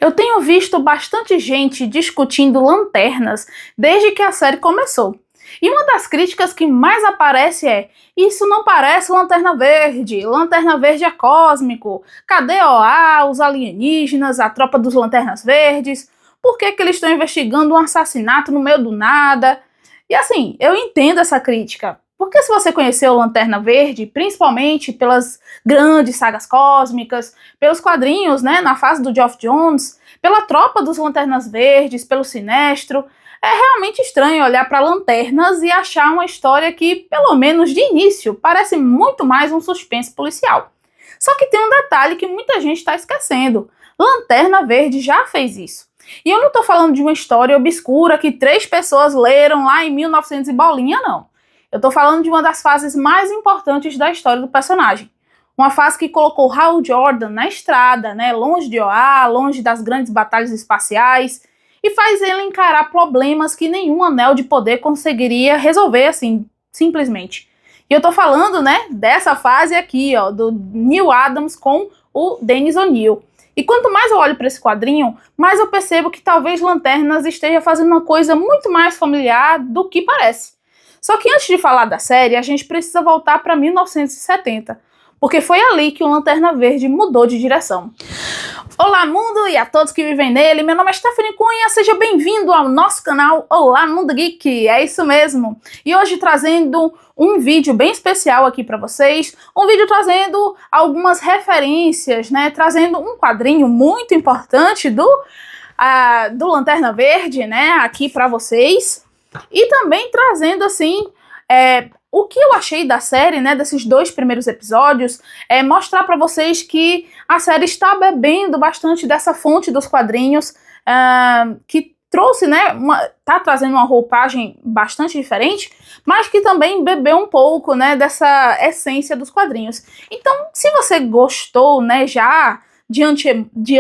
Eu tenho visto bastante gente discutindo lanternas desde que a série começou. E uma das críticas que mais aparece é: isso não parece Lanterna Verde é cósmico, cadê OA, os alienígenas, a tropa dos Lanternas Verdes, por que eles estão investigando um assassinato no meio do nada? E assim, eu entendo essa crítica, porque se você conheceu Lanterna Verde, principalmente pelas grandes sagas cósmicas, pelos quadrinhos, né, na fase do Geoff Johns, pela tropa dos Lanternas Verdes, pelo Sinestro, é realmente estranho olhar para Lanternas e achar uma história que, pelo menos de início, parece muito mais um suspense policial. Só que tem um detalhe que muita gente está esquecendo: Lanterna Verde já fez isso. E eu não estou falando de uma história obscura que 3 pessoas leram lá em 1900 e bolinha, não. Eu estou falando de uma das fases mais importantes da história do personagem. Uma fase que colocou Hal Jordan na estrada, né, longe de OA, longe das grandes batalhas espaciais, e faz ele encarar problemas que nenhum anel de poder conseguiria resolver assim, simplesmente. E eu tô falando, né, dessa fase aqui, ó, do Neal Adams com o Dennis O'Neil. E quanto mais eu olho para esse quadrinho, mais eu percebo que talvez Lanternas esteja fazendo uma coisa muito mais familiar do que parece. Só que antes de falar da série, a gente precisa voltar para 1970, porque foi ali que o Lanterna Verde mudou de direção. Olá, mundo, e a todos que vivem nele. Meu nome é Stephanie Cunha, seja bem-vindo ao nosso canal Olá, Mundo Geek. É isso mesmo. E hoje trazendo um vídeo bem especial aqui para vocês, um vídeo trazendo algumas referências, né, trazendo um quadrinho muito importante do Lanterna Verde, né, aqui para vocês, e também trazendo, assim, o que eu achei da série, né, desses 2 primeiros episódios, é mostrar para vocês que a série está bebendo bastante dessa fonte dos quadrinhos, que trouxe, né, tá trazendo uma roupagem bastante diferente, mas que também bebeu um pouco, né, dessa essência dos quadrinhos. Então, se você gostou, né, já de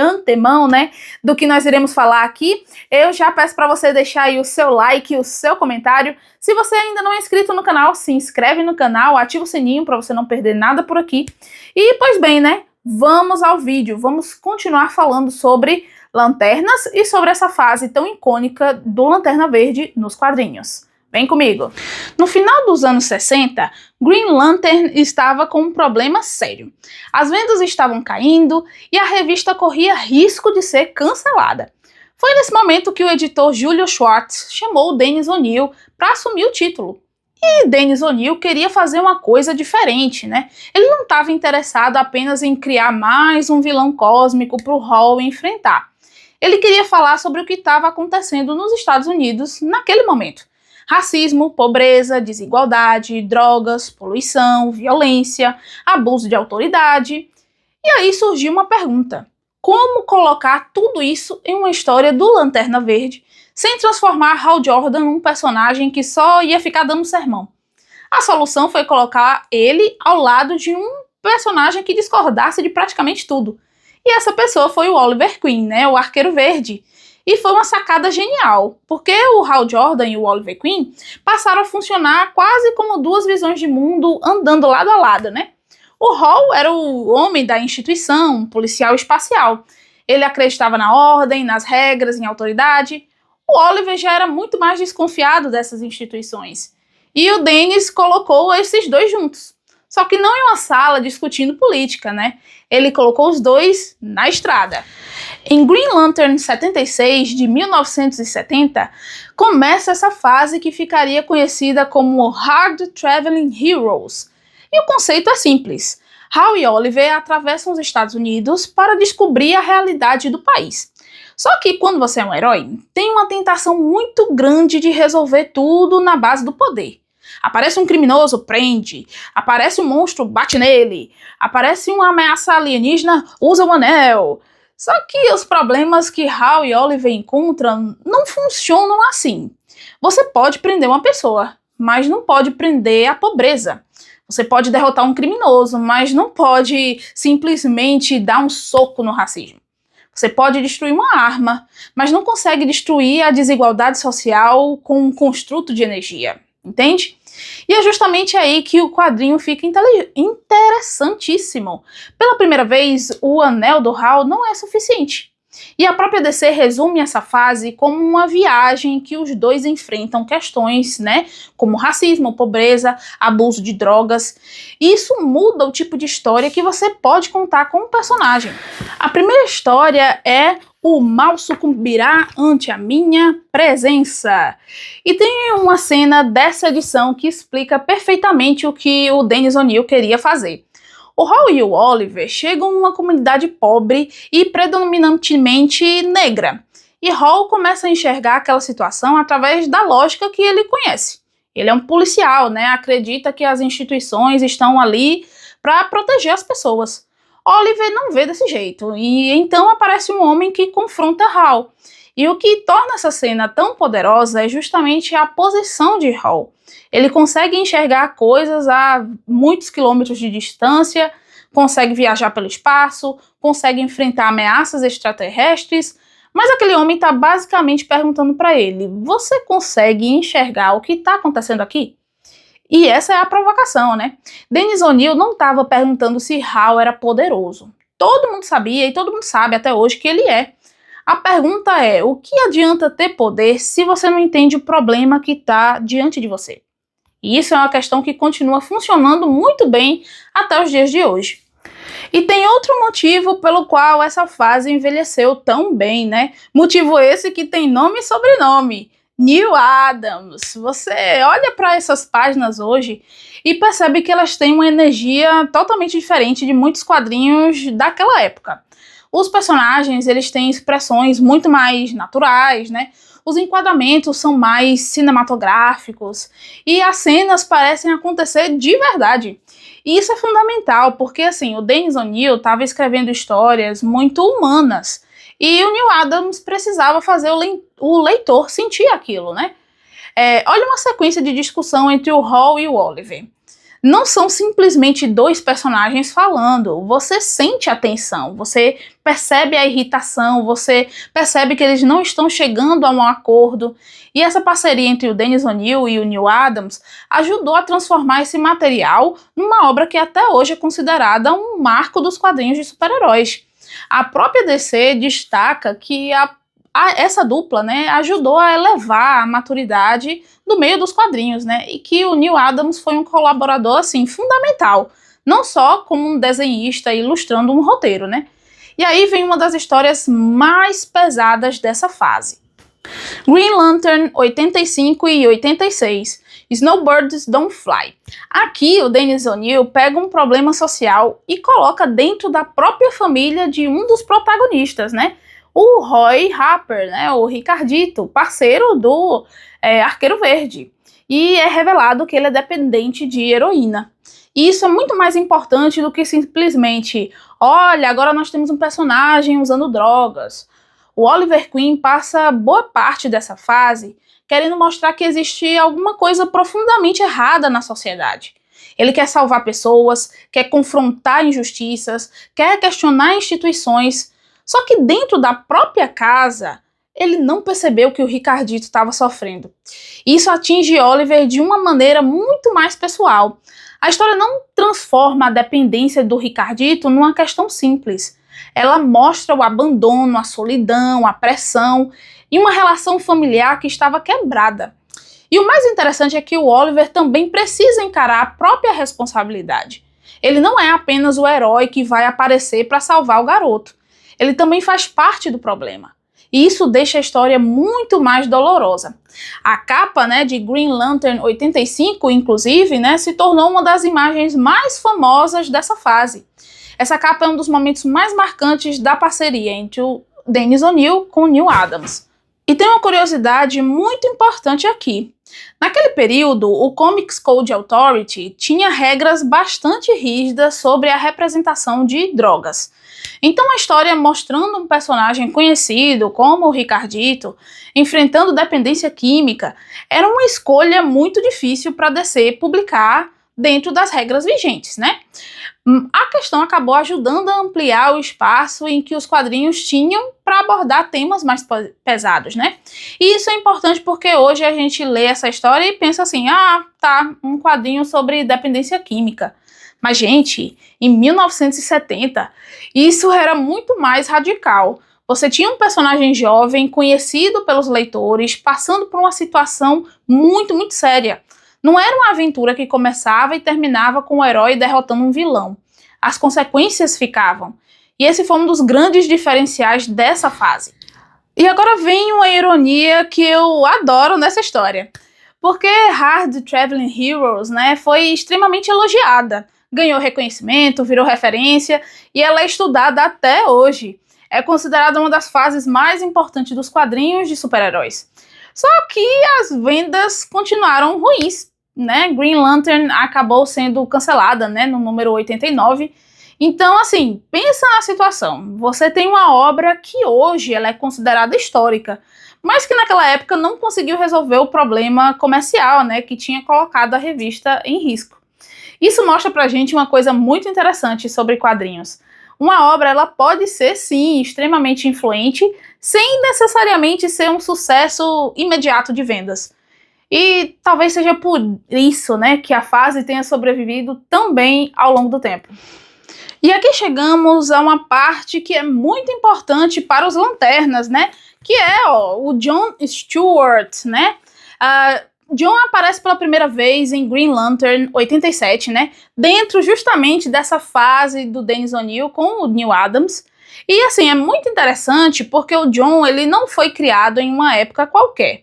antemão, né, do que nós iremos falar aqui, eu já peço para você deixar aí o seu like, o seu comentário. Se você ainda não é inscrito no canal, se inscreve no canal, ativa o sininho para você não perder nada por aqui. E, pois bem, né, vamos ao vídeo, vamos continuar falando sobre Lanternas e sobre essa fase tão icônica do Lanterna Verde nos quadrinhos. Vem comigo! No final dos anos 60, Green Lantern estava com um problema sério. As vendas estavam caindo e a revista corria risco de ser cancelada. Foi nesse momento que o editor Julio Schwartz chamou Dennis O'Neil para assumir o título. E Dennis O'Neil queria fazer uma coisa diferente, né? Ele não estava interessado apenas em criar mais um vilão cósmico para o Hal enfrentar. Ele queria falar sobre o que estava acontecendo nos Estados Unidos naquele momento. Racismo, pobreza, desigualdade, drogas, poluição, violência, abuso de autoridade. E aí surgiu uma pergunta: como colocar tudo isso em uma história do Lanterna Verde sem transformar Hal Jordan num personagem que só ia ficar dando sermão? A solução foi colocar ele ao lado de um personagem que discordasse de praticamente tudo. E essa pessoa foi o Oliver Queen, né, o Arqueiro Verde. E foi uma sacada genial, porque o Hal Jordan e o Oliver Queen passaram a funcionar quase como 2 visões de mundo andando lado a lado, né? O Hal era o homem da instituição, um policial espacial. Ele acreditava na ordem, nas regras, em autoridade. O Oliver já era muito mais desconfiado dessas instituições. E o Dennis colocou esses 2 juntos. Só que não em uma sala discutindo política, né? Ele colocou os 2 na estrada. Em Green Lantern 76, de 1970, começa essa fase que ficaria conhecida como Hard Traveling Heroes. E o conceito é simples: Hal e Oliver atravessam os Estados Unidos para descobrir a realidade do país. Só que quando você é um herói, tem uma tentação muito grande de resolver tudo na base do poder. Aparece um criminoso, prende. Aparece um monstro, bate nele. Aparece uma ameaça alienígena, usa o anel. Só que os problemas que Hal e Oliver encontram não funcionam assim. Você pode prender uma pessoa, mas não pode prender a pobreza. Você pode derrotar um criminoso, mas não pode simplesmente dar um soco no racismo. Você pode destruir uma arma, mas não consegue destruir a desigualdade social com um construto de energia. Entende? E é justamente aí que o quadrinho fica interessantíssimo. Pela primeira vez, o anel do Hal não é suficiente. E a própria DC resume essa fase como uma viagem que os dois enfrentam questões, né, como racismo, pobreza, abuso de drogas. E isso muda o tipo de história que você pode contar com o personagem. A primeira história é O Mal Sucumbirá Ante a Minha Presença. E tem uma cena dessa edição que explica perfeitamente o que o Dennis O'Neil queria fazer. O Hall e o Oliver chegam numa comunidade pobre e predominantemente negra. E Hall começa a enxergar aquela situação através da lógica que ele conhece. Ele é um policial, né? Acredita que as instituições estão ali para proteger as pessoas. Oliver não vê desse jeito, e então aparece um homem que confronta Hall. E o que torna essa cena tão poderosa é justamente a posição de Hall. Ele consegue enxergar coisas a muitos quilômetros de distância, consegue viajar pelo espaço, consegue enfrentar ameaças extraterrestres, mas aquele homem está basicamente perguntando para ele: você consegue enxergar o que está acontecendo aqui? E essa é a provocação, né? Dennis O'Neil não estava perguntando se Hal era poderoso. Todo mundo sabia e todo mundo sabe até hoje que ele é. A pergunta é: o que adianta ter poder se você não entende o problema que está diante de você? E isso é uma questão que continua funcionando muito bem até os dias de hoje. E tem outro motivo pelo qual essa fase envelheceu tão bem, né? Motivo esse que tem nome e sobrenome: Neal Adams. Você olha para essas páginas hoje e percebe que elas têm uma energia totalmente diferente de muitos quadrinhos daquela época. Os personagens, eles têm expressões muito mais naturais, né? Os enquadramentos são mais cinematográficos e as cenas parecem acontecer de verdade. E isso é fundamental, porque assim, o Dennis O'Neil estava escrevendo histórias muito humanas e o Neal Adams precisava fazer o leitor sentir aquilo, né? Olha uma sequência de discussão entre o Hall e o Oliver. Não são simplesmente dois personagens falando, você sente a tensão, você percebe a irritação, você percebe que eles não estão chegando a um acordo. E essa parceria entre o Dennis O'Neil e o Neal Adams ajudou a transformar esse material numa obra que até hoje é considerada um marco dos quadrinhos de super-heróis. A própria DC destaca que essa dupla, né, ajudou a elevar a maturidade do meio dos quadrinhos, né, e que o Neal Adams foi um colaborador, assim, fundamental, não só como um desenhista ilustrando um roteiro, né. E aí vem uma das histórias mais pesadas dessa fase. Green Lantern 85 e 86, Snowbirds Don't Fly. Aqui o Dennis O'Neil pega um problema social e coloca dentro da própria família de um dos protagonistas, né, o Roy Harper, né, o Ricardito, parceiro do Arqueiro Verde. E é revelado que ele é dependente de heroína. E isso é muito mais importante do que simplesmente: olha, agora nós temos um personagem usando drogas. O Oliver Queen passa boa parte dessa fase querendo mostrar que existe alguma coisa profundamente errada na sociedade. Ele quer salvar pessoas, quer confrontar injustiças, quer questionar instituições. Só que dentro da própria casa, ele não percebeu que o Ricardito estava sofrendo. Isso atinge Oliver de uma maneira muito mais pessoal. A história não transforma a dependência do Ricardito numa questão simples. Ela mostra o abandono, a solidão, a pressão e uma relação familiar que estava quebrada. E o mais interessante é que o Oliver também precisa encarar a própria responsabilidade. Ele não é apenas o herói que vai aparecer para salvar o garoto. Ele também faz parte do problema. E isso deixa a história muito mais dolorosa. A capa, né, de Green Lantern 85, inclusive, né, se tornou uma das imagens mais famosas dessa fase. Essa capa é um dos momentos mais marcantes da parceria entre o Dennis O'Neil com o Neal Adams. E tem uma curiosidade muito importante aqui. Naquele período, o Comics Code Authority tinha regras bastante rígidas sobre a representação de drogas. Então a história mostrando um personagem conhecido como o Ricardito enfrentando dependência química era uma escolha muito difícil para a DC publicar dentro das regras vigentes, né? A questão acabou ajudando a ampliar o espaço em que os quadrinhos tinham para abordar temas mais pesados, né? E isso é importante porque hoje a gente lê essa história e pensa assim: ah, tá, um quadrinho sobre dependência química. Mas, gente, em 1970, isso era muito mais radical, Você tinha um personagem jovem, conhecido pelos leitores, passando por uma situação muito, muito séria. Não era uma aventura que começava e terminava com o herói derrotando um vilão. As consequências ficavam. E esse foi um dos grandes diferenciais dessa fase. E agora vem uma ironia que eu adoro nessa história. Porque Hard Traveling Heroes, né, foi extremamente elogiada. Ganhou reconhecimento, virou referência e ela é estudada até hoje. É considerada uma das fases mais importantes dos quadrinhos de super-heróis. Só que as vendas continuaram ruins, né? Green Lantern acabou sendo cancelada, né, no número 89. Então, assim, pensa na situação. Você tem uma obra que hoje ela é considerada histórica, mas que naquela época não conseguiu resolver o problema comercial, né, que tinha colocado a revista em risco. Isso mostra pra gente uma coisa muito interessante sobre quadrinhos. Uma obra ela pode ser, sim, extremamente influente, sem necessariamente ser um sucesso imediato de vendas. E talvez seja por isso, né, que a fase tenha sobrevivido tão bem ao longo do tempo. E aqui chegamos a uma parte que é muito importante para os lanternas, né? Que é o John Stewart, né? John aparece pela primeira vez em Green Lantern 87, né? Dentro justamente dessa fase do Dennis O'Neil com o Neil Adams. E assim, é muito interessante porque o John ele não foi criado em uma época qualquer.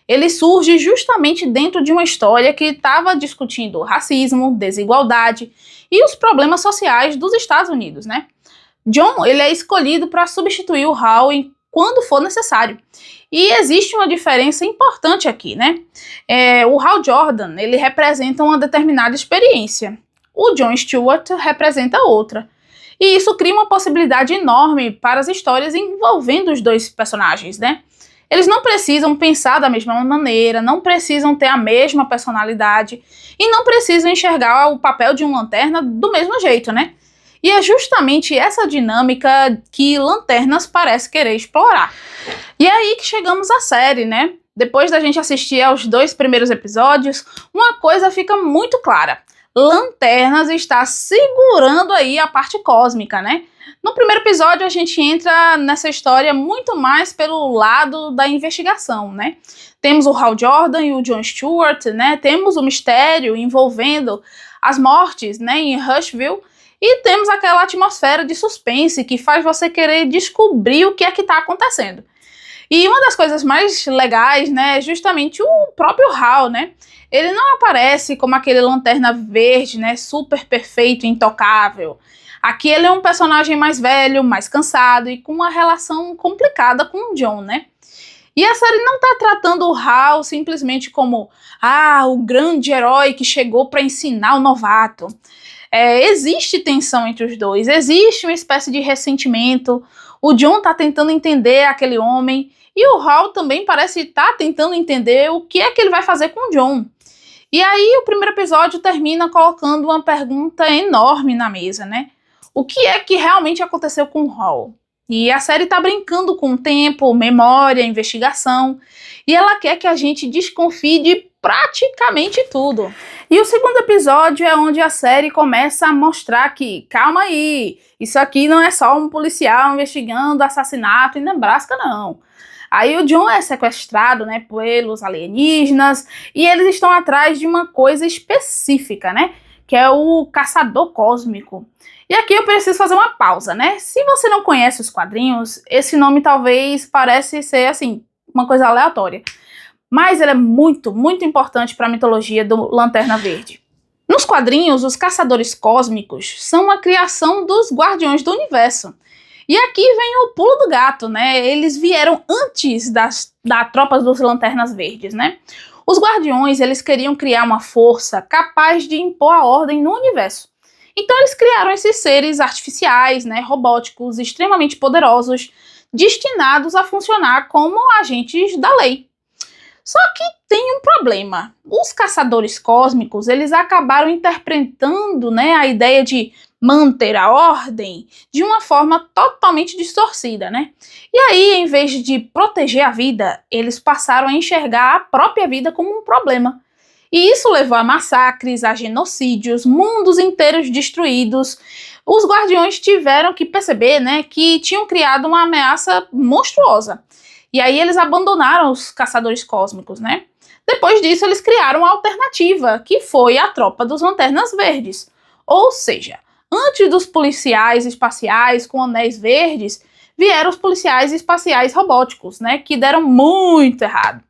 Ele surge justamente dentro de uma história que estava discutindo racismo, desigualdade e os problemas sociais dos Estados Unidos, né? John, ele é escolhido para substituir o Hal quando for necessário. E existe uma diferença importante aqui, né? O Hal Jordan, ele representa uma determinada experiência. O John Stewart representa outra. E isso cria uma possibilidade enorme para as histórias envolvendo os dois personagens, né? Eles não precisam pensar da mesma maneira, não precisam ter a mesma personalidade e não precisam enxergar o papel de um lanterna do mesmo jeito, né? E é justamente essa dinâmica que Lanternas parece querer explorar. E é aí que chegamos à série, né? Depois da gente assistir aos 2 primeiros episódios, uma coisa fica muito clara. Lanternas está segurando aí a parte cósmica, né? No primeiro episódio a gente entra nessa história muito mais pelo lado da investigação, né? Temos o Hal Jordan e o John Stewart, né? Temos o mistério envolvendo as mortes, né, em Rushville. E temos aquela atmosfera de suspense que faz você querer descobrir o que é que está acontecendo. E uma das coisas mais legais, né, é justamente o próprio Hal, né? Ele não aparece como aquele Lanterna Verde, né, super perfeito, intocável. Aqui ele é um personagem mais velho, mais cansado e com uma relação complicada com o John, né? E a série não tá tratando o Hal simplesmente como o grande herói que chegou para ensinar o novato. Existe tensão entre os dois, existe uma espécie de ressentimento. O John tá tentando entender aquele homem e o Hal também parece estar tentando entender o que é que ele vai fazer com o John. E aí o primeiro episódio termina colocando uma pergunta enorme na mesa, né? O que é que realmente aconteceu com o Hal? E a série tá brincando com o tempo, memória, investigação, e ela quer que a gente desconfie de praticamente tudo. E o segundo episódio é onde a série começa a mostrar que, calma aí, isso aqui não é só um policial investigando assassinato em Nebraska, não. Aí o John é sequestrado, né, pelos alienígenas, e eles estão atrás de uma coisa específica, né, que é o Caçador Cósmico. E aqui eu preciso fazer uma pausa, né? Se você não conhece os quadrinhos, esse nome talvez pareça ser, assim, uma coisa aleatória. Mas ele é muito, muito importante para a mitologia do Lanterna Verde. Nos quadrinhos, os Caçadores Cósmicos são a criação dos Guardiões do Universo. E aqui vem o pulo do gato, né? Eles vieram antes da tropa dos Lanternas Verdes, né? Os Guardiões, eles queriam criar uma força capaz de impor a ordem no universo. Então eles criaram esses seres artificiais, né, robóticos, extremamente poderosos, destinados a funcionar como agentes da lei. Só que tem um problema. Os caçadores cósmicos, eles acabaram interpretando, né, a ideia de manter a ordem de uma forma totalmente distorcida, né? E aí, em vez de proteger a vida, eles passaram a enxergar a própria vida como um problema. E isso levou a massacres, a genocídios, mundos inteiros destruídos. Os Guardiões tiveram que perceber, né, que tinham criado uma ameaça monstruosa. E aí eles abandonaram os Caçadores Cósmicos, né? Depois disso, eles criaram uma alternativa, que foi a Tropa dos Lanternas Verdes. Ou seja, antes dos policiais espaciais com anéis verdes, vieram os policiais espaciais robóticos, né, que deram muito errado.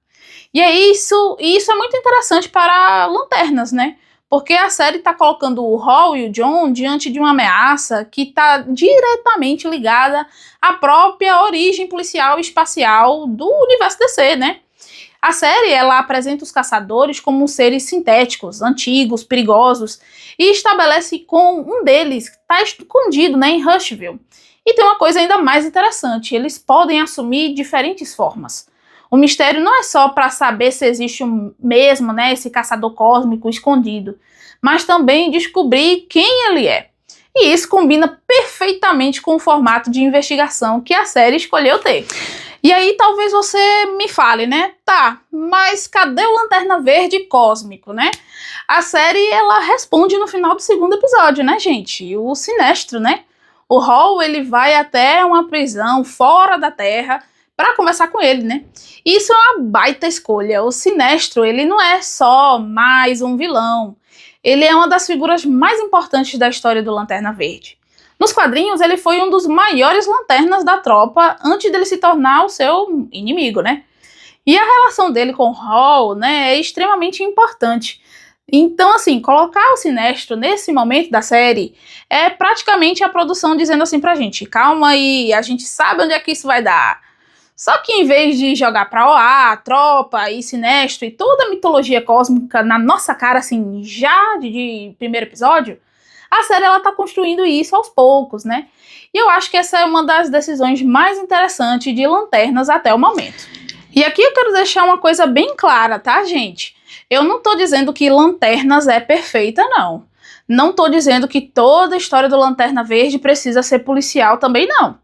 E é isso é muito interessante para Lanternas, né? Porque a série está colocando o Hall e o John diante de uma ameaça que está diretamente ligada à própria origem policial e espacial do universo DC, né? A série, ela apresenta os caçadores como seres sintéticos, antigos, perigosos, e estabelece com um deles que está escondido, né, em Rushville. E tem uma coisa ainda mais interessante, eles podem assumir diferentes formas. O mistério não é só para saber se existe mesmo, né, esse caçador cósmico escondido, mas também descobrir quem ele é. E isso combina perfeitamente com o formato de investigação que a série escolheu ter. E aí talvez você me fale, né? Tá, mas cadê o Lanterna Verde cósmico, né? A série, ela responde no final do segundo episódio, né, gente? O Sinestro, né? O Hall, ele vai até uma prisão fora da Terra para conversar com ele, né? Isso é uma baita escolha. O Sinestro, ele não é só mais um vilão. Ele é uma das figuras mais importantes da história do Lanterna Verde. Nos quadrinhos, ele foi um dos maiores lanternas da tropa antes dele se tornar o seu inimigo, né? E a relação dele com o Hall, né, é extremamente importante. Então, assim, colocar o Sinestro nesse momento da série é praticamente a produção dizendo assim pra gente, calma aí, a gente sabe onde é que isso vai dar. Só que em vez de jogar pra OA, Tropa e Sinestro e toda a mitologia cósmica na nossa cara, assim, já de primeiro episódio, a série, ela tá construindo isso aos poucos, né? E eu acho que essa é uma das decisões mais interessantes de Lanternas até o momento. E aqui eu quero deixar uma coisa bem clara, tá, gente? Eu não tô dizendo que Lanternas é perfeita, não. Não tô dizendo que toda a história do Lanterna Verde precisa ser policial também, não.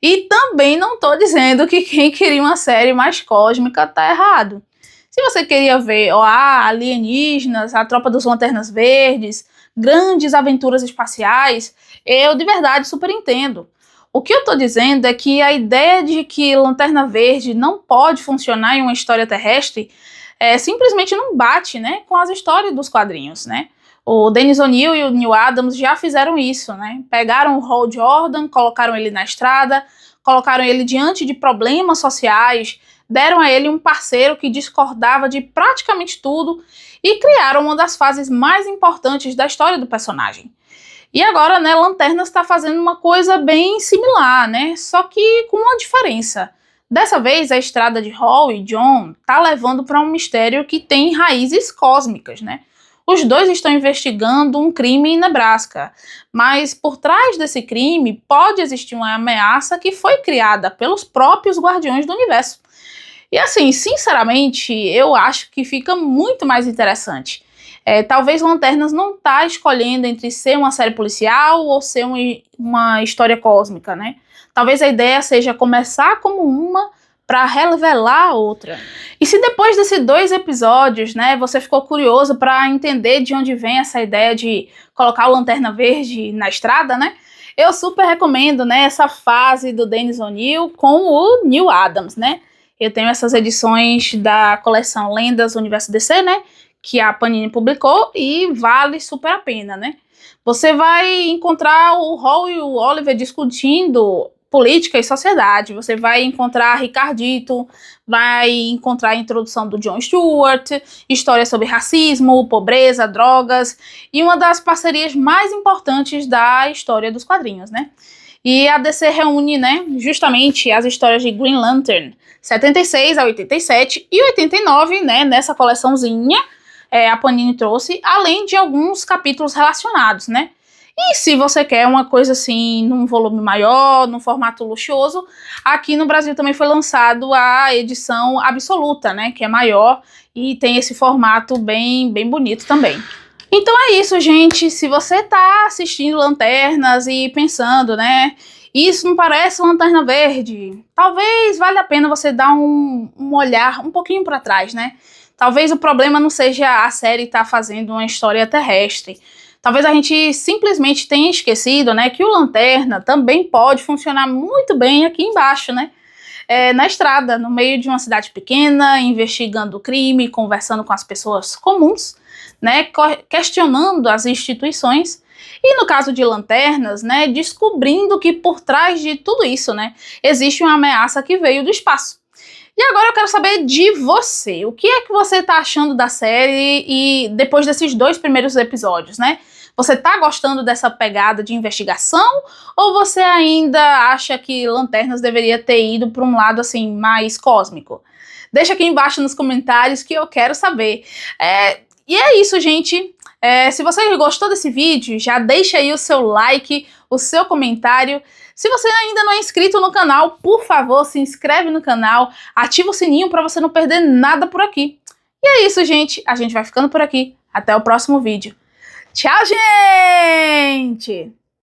E também não tô dizendo que quem queria uma série mais cósmica tá errado. Se você queria ver alienígenas, a Tropa dos Lanternas Verdes, grandes aventuras espaciais, eu de verdade super entendo. O que eu tô dizendo é que a ideia de que Lanterna Verde não pode funcionar em uma história terrestre simplesmente não bate, né, com as histórias dos quadrinhos, né? O Dennis O'Neil e o Neil Adams já fizeram isso, né? Pegaram o Hal Jordan, colocaram ele na estrada, colocaram ele diante de problemas sociais, deram a ele um parceiro que discordava de praticamente tudo e criaram uma das fases mais importantes da história do personagem. E agora, né, Lanternas está fazendo uma coisa bem similar, né? Só que com uma diferença. Dessa vez, a estrada de Hall e John tá levando para um mistério que tem raízes cósmicas, né? Os dois estão investigando um crime em Nebraska, mas por trás desse crime pode existir uma ameaça que foi criada pelos próprios Guardiões do Universo. E assim, sinceramente, eu acho que fica muito mais interessante. Talvez Lanternas não tá escolhendo entre ser uma série policial ou ser uma história cósmica, né? Talvez a ideia seja começar como uma para revelar a outra. E se depois desses 2 episódios, né, você ficou curioso para entender de onde vem essa ideia de colocar o Lanterna Verde na estrada, né? Eu super recomendo, né, essa fase do Dennis O'Neil com o Neil Adams, né? Eu tenho essas edições da coleção Lendas do Universo DC, né, que a Panini publicou e vale super a pena, né? Você vai encontrar o Hall e o Oliver discutindo política e sociedade, você vai encontrar Ricardito, vai encontrar a introdução do Jon Stewart, histórias sobre racismo, pobreza, drogas, e uma das parcerias mais importantes da história dos quadrinhos, né? E a DC reúne, né, justamente as histórias de Green Lantern, 76 a 87 e 89, né, nessa coleçãozinha, a Panini trouxe, além de alguns capítulos relacionados, né? E se você quer uma coisa assim, num volume maior, num formato luxuoso, aqui no Brasil também foi lançado a edição absoluta, né, que é maior e tem esse formato bem bonito também. Então é isso, gente. Se você tá assistindo Lanternas e pensando, né, isso não parece Lanterna Verde, talvez valha a pena você dar um olhar um pouquinho para trás, né? Talvez o problema não seja a série estar fazendo uma história terrestre. Talvez a gente simplesmente tenha esquecido, né, que o Lanterna também pode funcionar muito bem aqui embaixo, né? Na estrada, no meio de uma cidade pequena, investigando o crime, conversando com as pessoas comuns, né, questionando as instituições. E no caso de Lanternas, né, descobrindo que por trás de tudo isso, né, existe uma ameaça que veio do espaço. E agora eu quero saber de você. O que é que você tá achando da série e depois desses 2 primeiros episódios, né? Você tá gostando dessa pegada de investigação ou você ainda acha que Lanternas deveria ter ido para um lado assim mais cósmico? Deixa aqui embaixo nos comentários que eu quero saber. E é isso, gente. Se você gostou desse vídeo, já deixa aí o seu like, o seu comentário. Se você ainda não é inscrito no canal, por favor, se inscreve no canal, ativa o sininho para você não perder nada por aqui. E é isso, gente. A gente vai ficando por aqui. Até o próximo vídeo. Tchau, gente!